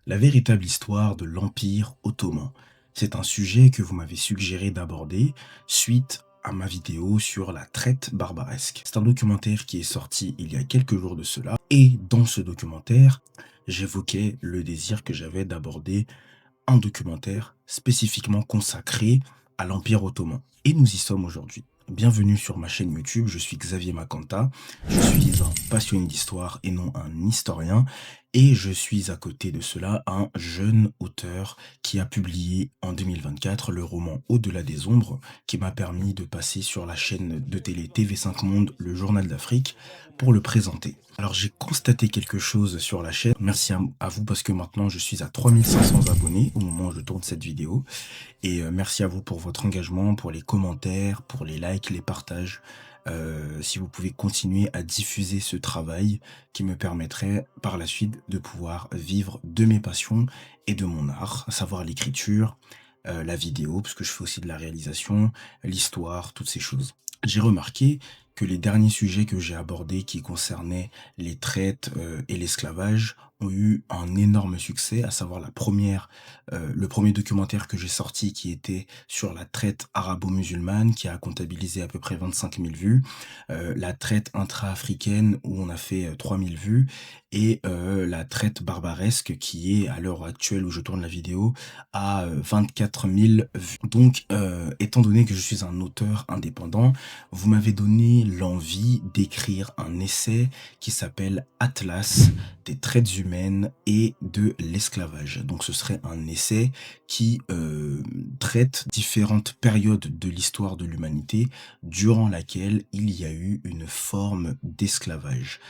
La véritable histoire de l'Empire ottoman. C'est un sujet que vous m'avez suggéré d'aborder suite à ma vidéo sur la traite barbaresque. C'est un documentaire qui est sorti il y a quelques jours de cela et dans ce documentaire, j'évoquais le désir que j'avais d'aborder un documentaire spécifiquement consacré à l'Empire ottoman. Et nous y sommes aujourd'hui. Bienvenue sur ma chaîne YouTube, je suis Xavier Makanta, je suis un passionné d'histoire et non un historien, et je suis à côté de cela un jeune auteur qui a publié en 2024 le roman Au-delà des ombres, qui m'a permis de passer sur la chaîne de télé TV5 Monde, le Journal d'Afrique, pour le présenter. Alors j'ai constaté quelque chose sur la chaîne, merci à vous parce que maintenant je suis à 3500 abonnés au moment où je tourne cette vidéo. Et merci à vous pour votre engagement, pour les commentaires, pour les likes, les partages. Si vous pouvez continuer à diffuser ce travail qui me permettrait par la suite de pouvoir vivre de mes passions et de mon art, à savoir l'écriture, la vidéo, parce que je fais aussi de la réalisation, l'histoire, toutes ces choses. J'ai remarqué que les derniers sujets que j'ai abordés qui concernaient les traites et l'esclavage ont eu un énorme succès, à savoir le premier documentaire que j'ai sorti qui était sur la traite arabo-musulmane qui a comptabilisé à peu près 25 000 vues, la traite intra-africaine où on a fait 3 000 vues et la traite barbaresque qui est à l'heure actuelle où je tourne la vidéo à 24 000 vues. Donc étant donné que je suis un auteur indépendant, vous m'avez donné l'envie d'écrire un essai qui s'appelle Atlas des traites humaines et de l'esclavage. Donc ce serait un essai qui traite différentes périodes de l'histoire de l'humanité durant laquelle il y a eu une forme d'esclavage.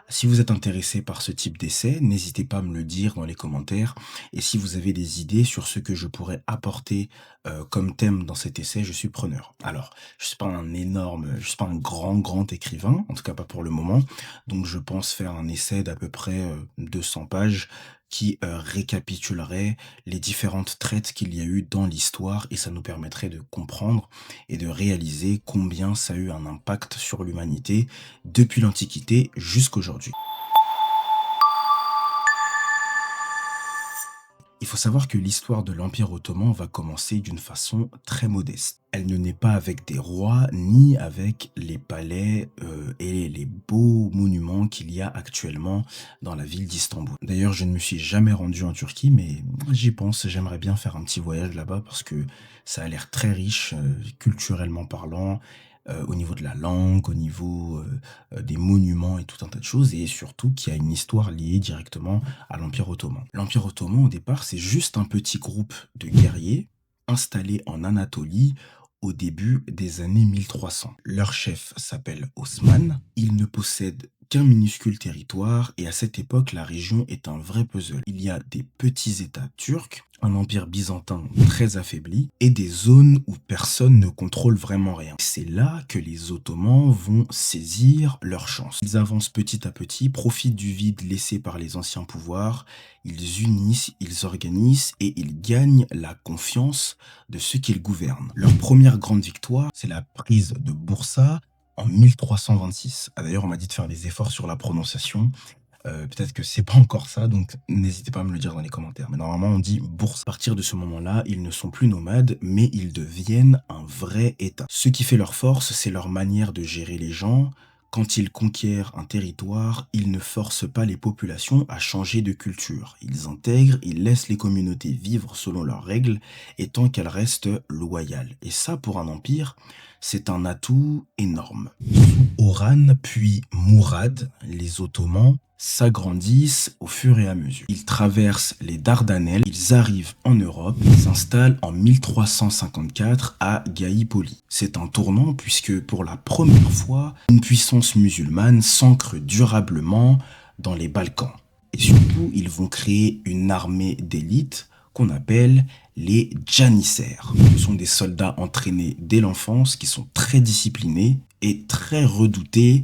Si vous êtes intéressé par ce type d'essai, n'hésitez pas à me le dire dans les commentaires. Et si vous avez des idées sur ce que je pourrais apporter comme thème dans cet essai, je suis preneur. Alors, je suis pas je suis pas un grand écrivain, en tout cas pas pour le moment. Donc je pense faire un essai d'à peu près 200 pages qui récapitulerait les différentes traites qu'il y a eu dans l'histoire et ça nous permettrait de comprendre et de réaliser combien ça a eu un impact sur l'humanité depuis l'Antiquité jusqu'aujourd'hui. Il faut savoir que l'histoire de l'Empire ottoman va commencer d'une façon très modeste. Elle ne naît pas avec des rois ni avec les palais et les beaux monuments qu'il y a actuellement dans la ville d'Istanbul. D'ailleurs, je ne me suis jamais rendu en Turquie, mais j'y pense, j'aimerais bien faire un petit voyage là-bas parce que ça a l'air très riche culturellement parlant, au niveau de la langue, au niveau des monuments et tout un tas de choses, et surtout qu'il y a une histoire liée directement à l'Empire ottoman. L'Empire ottoman, au départ, c'est juste un petit groupe de guerriers installés en Anatolie au début des années 1300. Leur chef s'appelle Osman, il ne possède qu'un minuscule territoire et à cette époque la région est un vrai puzzle. Il y a des petits états turcs, un empire byzantin très affaibli et des zones où personne ne contrôle vraiment rien. C'est là que les Ottomans vont saisir leur chance. Ils avancent petit à petit, profitent du vide laissé par les anciens pouvoirs, ils unissent, ils organisent et ils gagnent la confiance de ceux qu'ils gouvernent. Leur première grande victoire, c'est la prise de Boursa en 1326. Ah, d'ailleurs, on m'a dit de faire des efforts sur la prononciation. Peut-être que c'est pas encore ça, donc n'hésitez pas à me le dire dans les commentaires. Mais normalement, on dit bourse. À partir de ce moment-là, ils ne sont plus nomades, mais ils deviennent un vrai État. Ce qui fait leur force, c'est leur manière de gérer les gens. Quand ils conquièrent un territoire, ils ne forcent pas les populations à changer de culture. Ils intègrent, ils laissent les communautés vivre selon leurs règles et tant qu'elles restent loyales. Et ça, pour un empire, c'est un atout énorme. Oran puis Mourad, les Ottomans, s'agrandissent au fur et à mesure. Ils traversent les Dardanelles, ils arrivent en Europe, ils s'installent en 1354 à Gallipoli. C'est un tournant puisque pour la première fois, une puissance musulmane s'ancre durablement dans les Balkans. Et surtout, ils vont créer une armée d'élite qu'on appelle les janissaires. Ce sont des soldats entraînés dès l'enfance qui sont très disciplinés et très redoutés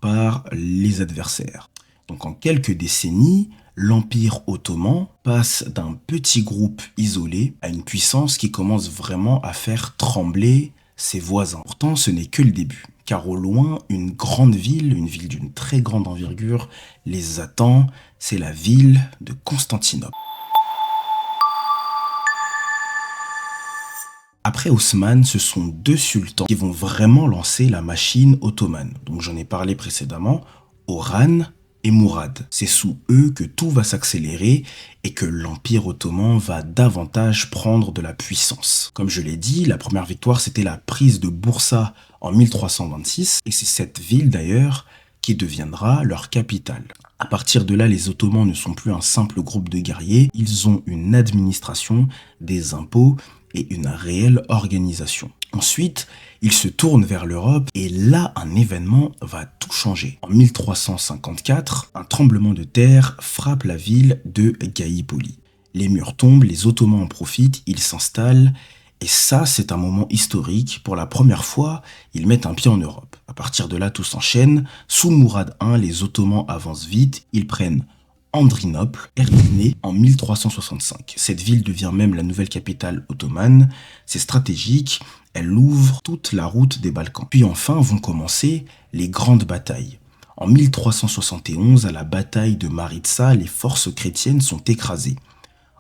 par les adversaires. Donc en quelques décennies, l'Empire ottoman passe d'un petit groupe isolé à une puissance qui commence vraiment à faire trembler ses voisins. Pourtant, ce n'est que le début, car au loin, une ville d'une très grande envergure, les attend, c'est la ville de Constantinople. Après Osman, ce sont deux sultans qui vont vraiment lancer la machine ottomane. Donc j'en ai parlé précédemment, Orhan et Mourad. C'est sous eux que tout va s'accélérer et que l'Empire ottoman va davantage prendre de la puissance. Comme je l'ai dit, la première victoire, c'était la prise de Boursa en 1326, et c'est cette ville d'ailleurs qui deviendra leur capitale. À partir de là, les Ottomans ne sont plus un simple groupe de guerriers, ils ont une administration, des impôts et une réelle organisation. Ensuite, ils se tournent vers l'Europe et là, un événement va tout changer. En 1354, un tremblement de terre frappe la ville de Gallipoli. Les murs tombent, les Ottomans en profitent, ils s'installent et ça, c'est un moment historique. Pour la première fois, ils mettent un pied en Europe. À partir de là, tout s'enchaîne. Sous Mourad I, les Ottomans avancent vite, ils prennent Andrinople, Erdiné en 1365. Cette ville devient même la nouvelle capitale ottomane. C'est stratégique, elle ouvre toute la route des Balkans. Puis enfin vont commencer les grandes batailles. En 1371, à la bataille de Maritsa, les forces chrétiennes sont écrasées.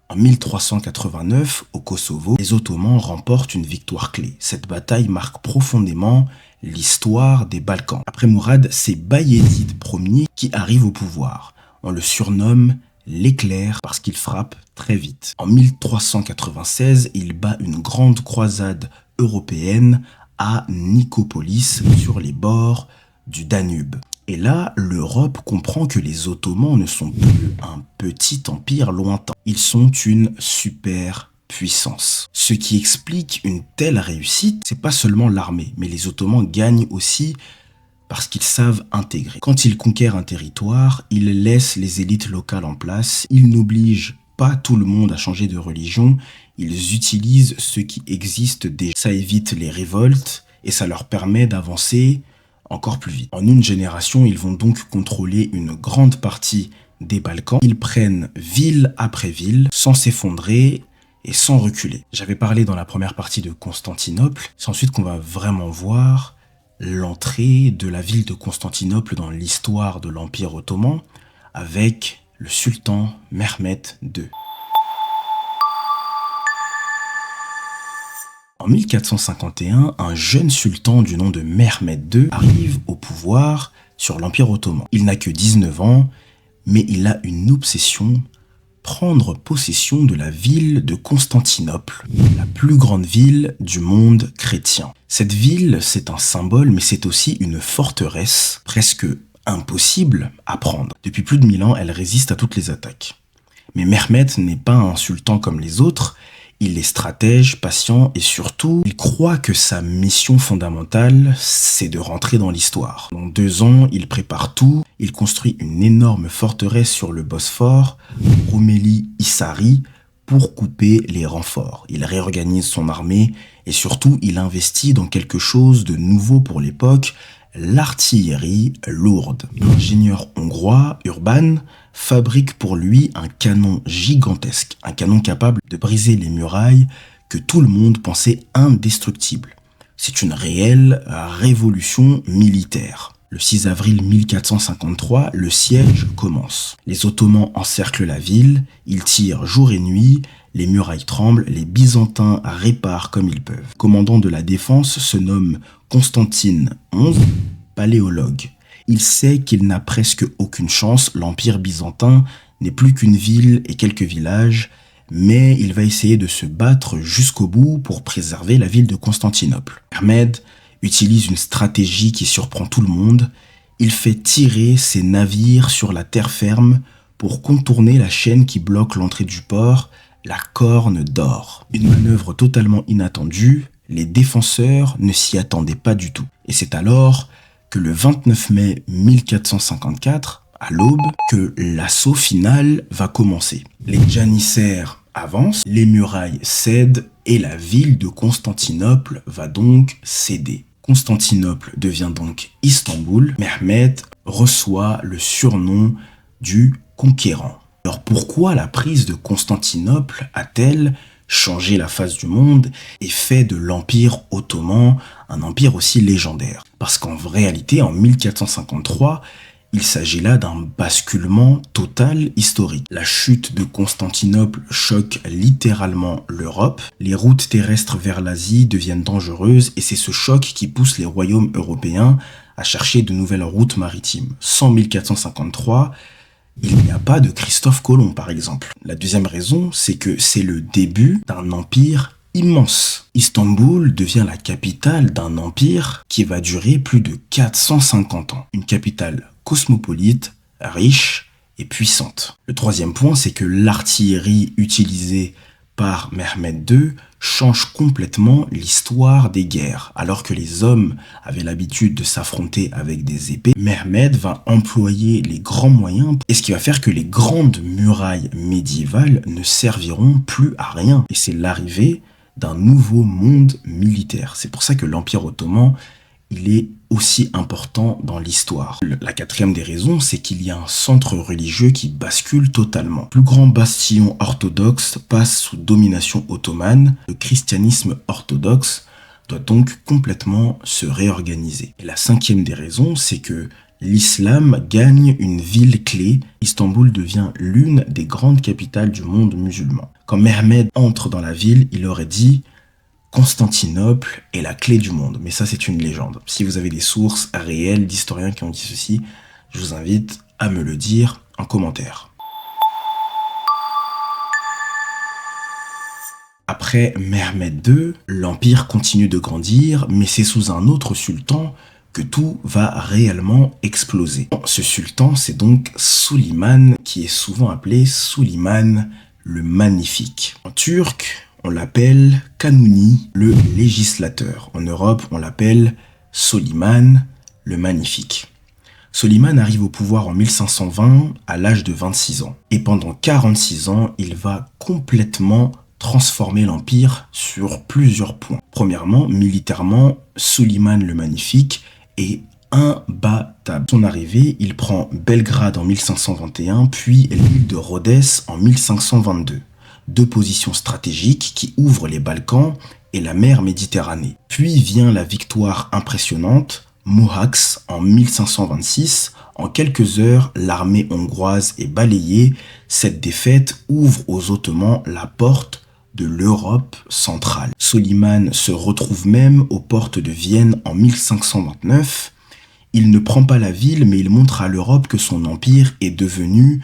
En 1389, au Kosovo, les Ottomans remportent une victoire clé. Cette bataille marque profondément l'histoire des Balkans. Après Mourad, c'est Bayezid Ier qui arrive au pouvoir. On le surnomme l'éclair parce qu'il frappe très vite. En 1396, il bat une grande croisade européenne à Nicopolis, sur les bords du Danube. Et là, l'Europe comprend que les Ottomans ne sont plus un petit empire lointain. Ils sont une superpuissance. Ce qui explique une telle réussite, c'est pas seulement l'armée, mais les Ottomans gagnent aussi parce qu'ils savent intégrer. Quand ils conquièrent un territoire, ils laissent les élites locales en place, ils n'obligent pas tout le monde à changer de religion, ils utilisent ce qui existe déjà. Ça évite les révoltes et ça leur permet d'avancer encore plus vite. En une génération, ils vont donc contrôler une grande partie des Balkans. Ils prennent ville après ville sans s'effondrer et sans reculer. J'avais parlé dans la première partie de Constantinople, c'est ensuite qu'on va vraiment voir l'entrée de la ville de Constantinople dans l'histoire de l'Empire ottoman avec le sultan Mehmed II. En 1451, un jeune sultan du nom de Mehmed II arrive au pouvoir sur l'Empire ottoman. Il n'a que 19 ans, mais il a une obsession: prendre possession de la ville de Constantinople, la plus grande ville du monde chrétien. Cette ville, c'est un symbole, mais c'est aussi une forteresse presque impossible à prendre. Depuis plus de 1000 ans, elle résiste à toutes les attaques. Mais Mehmed n'est pas un sultan comme les autres, il est stratège, patient et surtout, il croit que sa mission fondamentale, c'est de rentrer dans l'histoire. En 2 ans, il prépare tout, il construit une énorme forteresse sur le Bosphore, Rumeli Hisari, pour couper les renforts. Il réorganise son armée et surtout, il investit dans quelque chose de nouveau pour l'époque, l'artillerie lourde. L'ingénieur hongrois, Urban, fabrique pour lui un canon gigantesque, un canon capable de briser les murailles que tout le monde pensait indestructibles. C'est une réelle révolution militaire. Le 6 avril 1453, le siège commence. Les Ottomans encerclent la ville, ils tirent jour et nuit, les murailles tremblent, les Byzantins réparent comme ils peuvent. Commandant de la défense se nomme Constantine XI, paléologue. Il sait qu'il n'a presque aucune chance, l'Empire byzantin n'est plus qu'une ville et quelques villages, mais il va essayer de se battre jusqu'au bout pour préserver la ville de Constantinople. Mehmed utilise une stratégie qui surprend tout le monde. Il fait tirer ses navires sur la terre ferme pour contourner la chaîne qui bloque l'entrée du port, la Corne d'Or. Une manœuvre totalement inattendue, les défenseurs ne s'y attendaient pas du tout. Et c'est alors que le 29 mai 1454, à l'aube, que l'assaut final va commencer. Les janissaires avancent, les murailles cèdent et la ville de Constantinople va donc céder. Constantinople devient donc Istanbul. Mehmed reçoit le surnom du conquérant. Alors pourquoi la prise de Constantinople a-t-elle changé la face du monde et fait de l'Empire ottoman un empire aussi légendaire? Parce qu'en réalité, en 1453, Il s'agit là d'un basculement total historique. La chute de Constantinople choque littéralement l'Europe. Les routes terrestres vers l'Asie deviennent dangereuses et c'est ce choc qui pousse les royaumes européens à chercher de nouvelles routes maritimes. Sans 1453, il n'y a pas de Christophe Colomb, par exemple. La deuxième raison, c'est que c'est le début d'un empire immense. Istanbul devient la capitale d'un empire qui va durer plus de 450 ans. Une capitale cosmopolite, riche et puissante. Le troisième point, c'est que l'artillerie utilisée par Mehmed II change complètement l'histoire des guerres. Alors que les hommes avaient l'habitude de s'affronter avec des épées, Mehmed va employer les grands moyens, et ce qui va faire que les grandes murailles médiévales ne serviront plus à rien. Et c'est l'arrivée d'un nouveau monde militaire. C'est pour ça que l'Empire ottoman, il est aussi important dans l'histoire. La quatrième des raisons, c'est qu'il y a un centre religieux qui bascule totalement. Le plus grand bastion orthodoxe passe sous domination ottomane. Le christianisme orthodoxe doit donc complètement se réorganiser. Et la cinquième des raisons, c'est que l'islam gagne une ville clé. Istanbul devient l'une des grandes capitales du monde musulman. Quand Mehmed entre dans la ville, il aurait dit Constantinople est la clé du monde. Mais ça, c'est une légende. Si vous avez des sources réelles d'historiens qui ont dit ceci, je vous invite à me le dire en commentaire. Après Mehmed II, l'empire continue de grandir, mais c'est sous un autre sultan que tout va réellement exploser. Ce sultan, c'est donc Suleiman, qui est souvent appelé Suleiman le Magnifique. En turc, on l'appelle Kanuni, le législateur. En Europe, on l'appelle Suleiman le Magnifique. Suleiman arrive au pouvoir en 1520 à l'âge de 26 ans. Et pendant 46 ans, il va complètement transformer l'Empire sur plusieurs points. Premièrement, militairement, Suleiman le Magnifique est imbattable. À son arrivée, il prend Belgrade en 1521, puis l'île de Rhodes en 1522. Deux positions stratégiques qui ouvrent les Balkans et la mer Méditerranée. Puis vient la victoire impressionnante, Mohacs en 1526. En quelques heures, l'armée hongroise est balayée. Cette défaite ouvre aux Ottomans la porte de l'Europe centrale. Suleiman se retrouve même aux portes de Vienne en 1529. Il ne prend pas la ville, mais il montre à l'Europe que son empire est devenu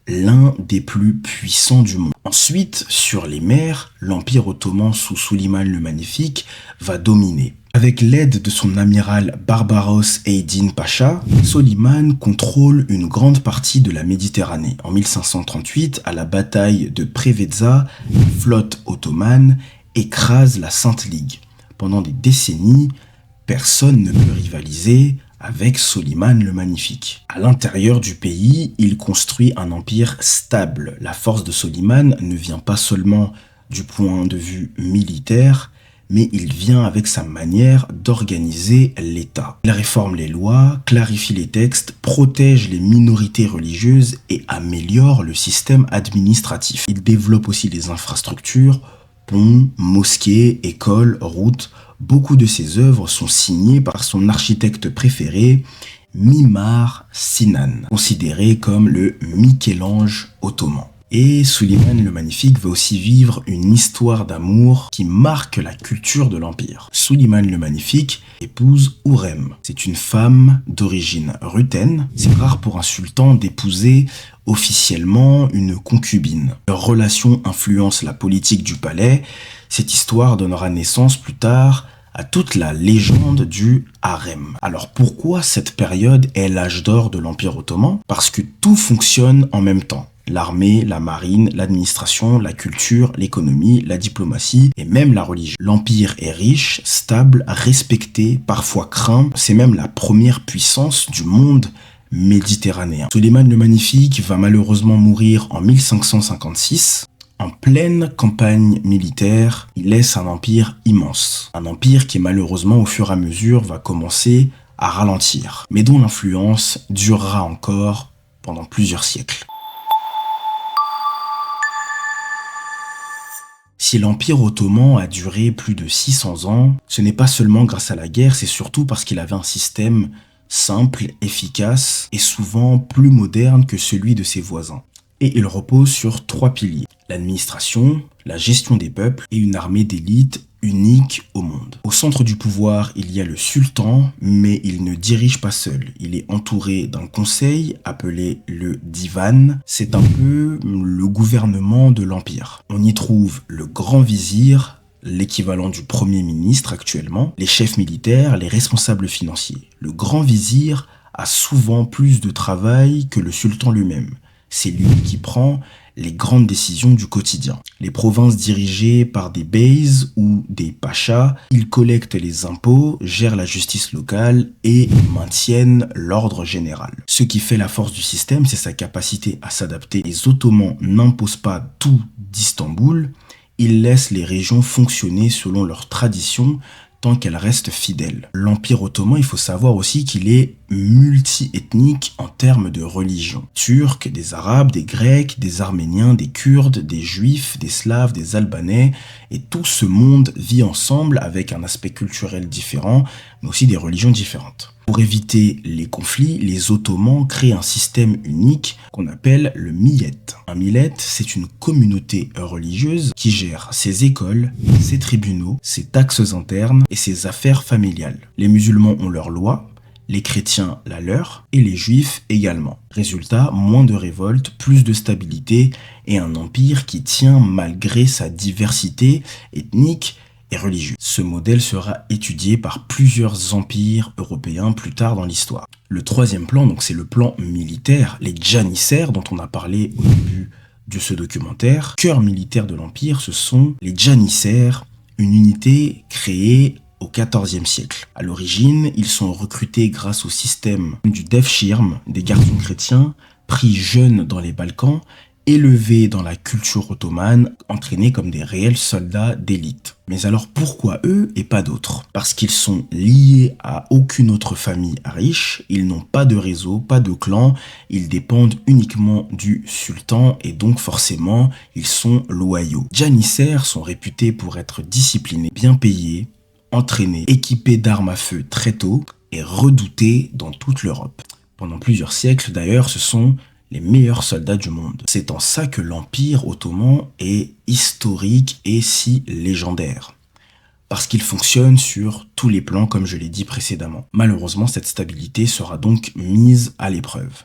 l'un des plus puissants du monde. Ensuite, sur les mers, l'Empire ottoman sous Suleiman le Magnifique va dominer. Avec l'aide de son amiral Barbaros Eydin Pacha, Suleiman contrôle une grande partie de la Méditerranée. En 1538, à la bataille de Preveza, la flotte ottomane écrase la Sainte Ligue. Pendant des décennies, personne ne peut rivaliser avec Suleiman le Magnifique. À l'intérieur du pays, il construit un empire stable. La force de Suleiman ne vient pas seulement du point de vue militaire, mais il vient avec sa manière d'organiser l'État. Il réforme les lois, clarifie les textes, protège les minorités religieuses et améliore le système administratif. Il développe aussi les infrastructures, ponts, mosquées, écoles, routes. Beaucoup de ses œuvres sont signées par son architecte préféré, Mimar Sinan, considéré comme le Michel-Ange ottoman. Et Suleiman le Magnifique va aussi vivre une histoire d'amour qui marque la culture de l'Empire. Suleiman le Magnifique épouse Hurrem. C'est une femme d'origine ruthène. C'est rare pour un sultan d'épouser officiellement une concubine. Leur relation influence la politique du palais. Cette histoire donnera naissance plus tard à toute la légende du harem. Alors pourquoi cette période est l'âge d'or de l'Empire ottoman? Parce que tout fonctionne en même temps. L'armée, la marine, l'administration, la culture, l'économie, la diplomatie et même la religion. L'Empire est riche, stable, respecté, parfois craint. C'est même la première puissance du monde méditerranéen. Suleiman le Magnifique va malheureusement mourir en 1556. En pleine campagne militaire, il laisse un empire immense. Un empire qui malheureusement au fur et à mesure va commencer à ralentir, mais dont l'influence durera encore pendant plusieurs siècles. Si l'Empire ottoman a duré plus de 600 ans, ce n'est pas seulement grâce à la guerre, c'est surtout parce qu'il avait un système simple, efficace et souvent plus moderne que celui de ses voisins. Et il repose sur 3 piliers: l'administration, la gestion des peuples et une armée d'élite unique au monde. Au centre du pouvoir, il y a le sultan, mais il ne dirige pas seul. Il est entouré d'un conseil appelé le divan. C'est un peu le gouvernement de l'empire. On y trouve le grand vizir, l'équivalent du premier ministre actuellement, les chefs militaires, les responsables financiers. Le grand vizir a souvent plus de travail que le sultan lui-même. C'est lui qui prend les grandes décisions du quotidien. Les provinces dirigées par des beys ou des pachas, ils collectent les impôts, gèrent la justice locale et maintiennent l'ordre général. Ce qui fait la force du système, c'est sa capacité à s'adapter. Les Ottomans n'imposent pas tout d'Istanbul, ils laissent les régions fonctionner selon leurs traditions tant qu'elles restent fidèles. L'Empire ottoman, il faut savoir aussi qu'il est multi-ethnique en termes de religion. Turcs, des Arabes, des Grecs, des Arméniens, des Kurdes, des Juifs, des Slaves, des Albanais, et tout ce monde vit ensemble avec un aspect culturel différent, mais aussi des religions différentes. Pour éviter les conflits, les Ottomans créent un système unique qu'on appelle le millet. Un millet, c'est une communauté religieuse qui gère ses écoles, ses tribunaux, ses taxes internes et ses affaires familiales. Les musulmans ont leurs lois, les chrétiens la leur et les juifs également. Résultat, moins de révoltes, plus de stabilité et un empire qui tient malgré sa diversité ethnique et religieux. Ce modèle sera étudié par plusieurs empires européens plus tard dans l'histoire. Le troisième plan, donc c'est le plan militaire, les janissaires dont on a parlé au début de ce documentaire. Cœur militaire de l'empire, ce sont les janissaires, une unité créée au XIVe siècle. À l'origine, ils sont recrutés grâce au système du Devshirme, des garçons chrétiens pris jeunes dans les Balkans, élevés dans la culture ottomane, entraînés comme des réels soldats d'élite. Mais alors pourquoi eux et pas d'autres? Parce qu'ils sont liés à aucune autre famille riche, ils n'ont pas de réseau, pas de clan, ils dépendent uniquement du sultan et donc forcément ils sont loyaux. Janissaires sont réputés pour être disciplinés, bien payés, entraînés, équipés d'armes à feu très tôt et redoutés dans toute l'Europe. Pendant plusieurs siècles d'ailleurs, ce sont les meilleurs soldats du monde. C'est en ça que l'Empire ottoman est historique et si légendaire. Parce qu'il fonctionne sur tous les plans comme je l'ai dit précédemment. Malheureusement, cette stabilité sera donc mise à l'épreuve.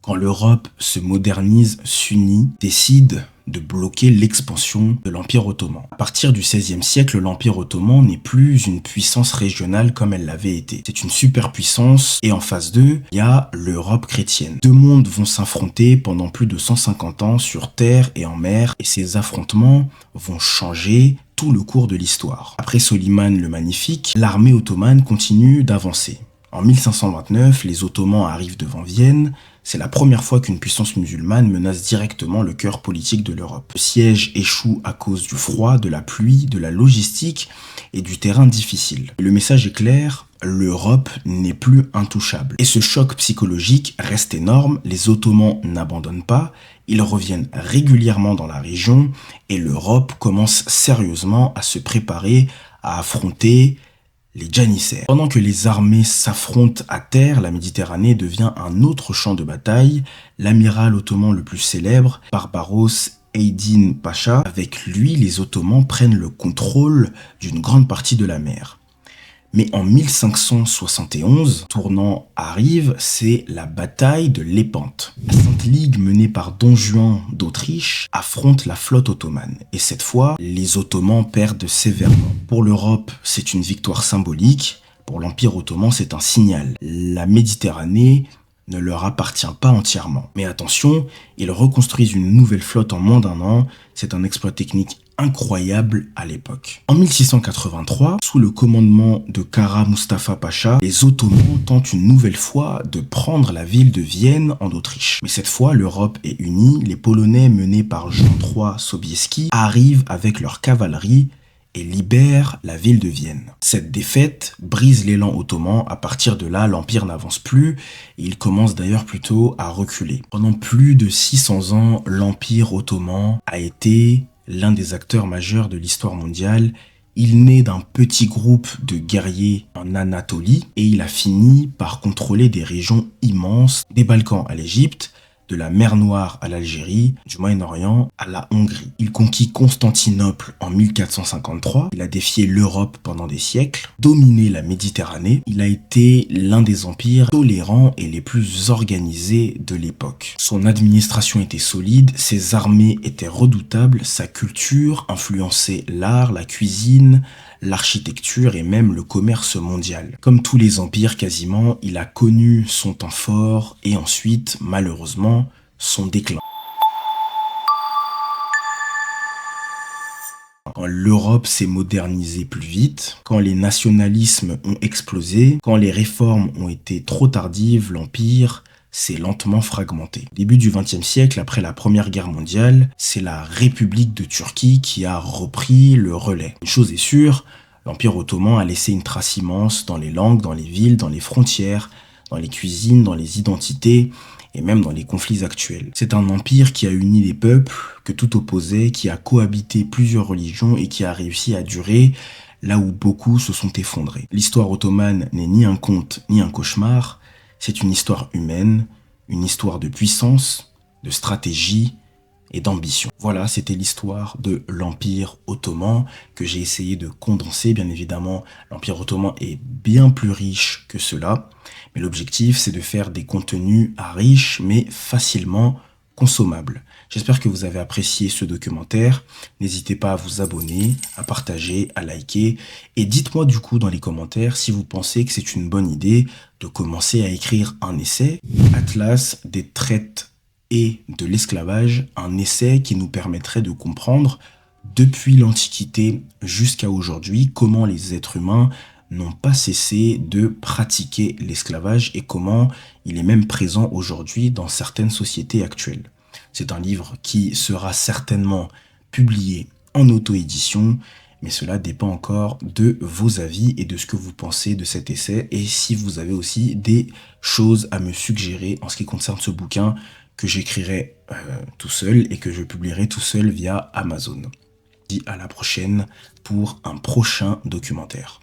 Quand l'Europe se modernise, s'unit, décide de bloquer l'expansion de l'Empire ottoman. À partir du XVIe siècle, l'Empire ottoman n'est plus une puissance régionale comme elle l'avait été. C'est une superpuissance et en face d'eux, il y a l'Europe chrétienne. Deux mondes vont s'affronter pendant plus de 150 ans sur terre et en mer et ces affrontements vont changer tout le cours de l'histoire. Après Soliman le Magnifique, l'armée ottomane continue d'avancer. En 1529, les Ottomans arrivent devant Vienne. C'est la première fois qu'une puissance musulmane menace directement le cœur politique de l'Europe. Le siège échoue à cause du froid, de la pluie, de la logistique et du terrain difficile. Et le message est clair, l'Europe n'est plus intouchable. Et ce choc psychologique reste énorme, les Ottomans n'abandonnent pas, ils reviennent régulièrement dans la région et l'Europe commence sérieusement à se préparer à affronter les janissaires. Pendant que les armées s'affrontent à terre, la Méditerranée devient un autre champ de bataille. L'amiral ottoman le plus célèbre, Barbaros Eydin Pacha, avec lui, les Ottomans prennent le contrôle d'une grande partie de la mer. Mais en 1571, tournant arrive, c'est la bataille de Lépante. La Sainte Ligue menée par Don Juan d'Autriche affronte la flotte ottomane. Et cette fois, les Ottomans perdent sévèrement. Pour l'Europe, c'est une victoire symbolique. Pour l'Empire ottoman, c'est un signal. La Méditerranée ne leur appartient pas entièrement. Mais attention, ils reconstruisent une nouvelle flotte en moins d'un an. C'est un exploit technique incroyable à l'époque. En 1683, sous le commandement de Kara Mustafa Pacha, les Ottomans tentent une nouvelle fois de prendre la ville de Vienne en Autriche. Mais cette fois, l'Europe est unie, les Polonais menés par Jean III Sobieski arrivent avec leur cavalerie et libèrent la ville de Vienne. Cette défaite brise l'élan ottoman, à partir de là, l'Empire n'avance plus et il commence d'ailleurs plutôt à reculer. Pendant plus de 600 ans, l'Empire ottoman a été l'un des acteurs majeurs de l'histoire mondiale. Il naît d'un petit groupe de guerriers en Anatolie et il a fini par contrôler des régions immenses, des Balkans à l'Égypte, de la mer Noire à l'Algérie, du Moyen-Orient à la Hongrie. Il conquit Constantinople en 1453, il a défié l'Europe pendant des siècles, dominé la Méditerranée, il a été l'un des empires tolérants et les plus organisés de l'époque. Son administration était solide, ses armées étaient redoutables, sa culture influençait l'art, la cuisine, l'architecture et même le commerce mondial. Comme tous les empires quasiment, il a connu son temps fort et ensuite, malheureusement, son déclin. Quand l'Europe s'est modernisée plus vite, quand les nationalismes ont explosé, quand les réformes ont été trop tardives, l'Empire s'est lentement fragmenté. Au début du XXe siècle, après la Première Guerre mondiale, c'est la République de Turquie qui a repris le relais. Une chose est sûre, l'Empire ottoman a laissé une trace immense dans les langues, dans les villes, dans les frontières, dans les cuisines, dans les identités et même dans les conflits actuels. C'est un empire qui a uni les peuples que tout opposait, qui a cohabité plusieurs religions et qui a réussi à durer là où beaucoup se sont effondrés. L'histoire ottomane n'est ni un conte ni un cauchemar, c'est une histoire humaine, une histoire de puissance, de stratégie et d'ambition. Voilà, c'était l'histoire de l'Empire ottoman que j'ai essayé de condenser. Bien évidemment, l'Empire ottoman est bien plus riche que cela, mais l'objectif, c'est de faire des contenus riches, mais facilement consommables. J'espère que vous avez apprécié ce documentaire. N'hésitez pas à vous abonner, à partager, à liker. Et dites-moi du coup dans les commentaires si vous pensez que c'est une bonne idée de commencer à écrire un essai. Atlas des traites et de l'esclavage, un essai qui nous permettrait de comprendre depuis l'Antiquité jusqu'à aujourd'hui comment les êtres humains n'ont pas cessé de pratiquer l'esclavage et comment il est même présent aujourd'hui dans certaines sociétés actuelles. C'est un livre qui sera certainement publié en auto-édition, mais cela dépend encore de vos avis et de ce que vous pensez de cet essai et si vous avez aussi des choses à me suggérer en ce qui concerne ce bouquin que j'écrirai tout seul et que je publierai tout seul via Amazon. Je vous dis à la prochaine pour un prochain documentaire.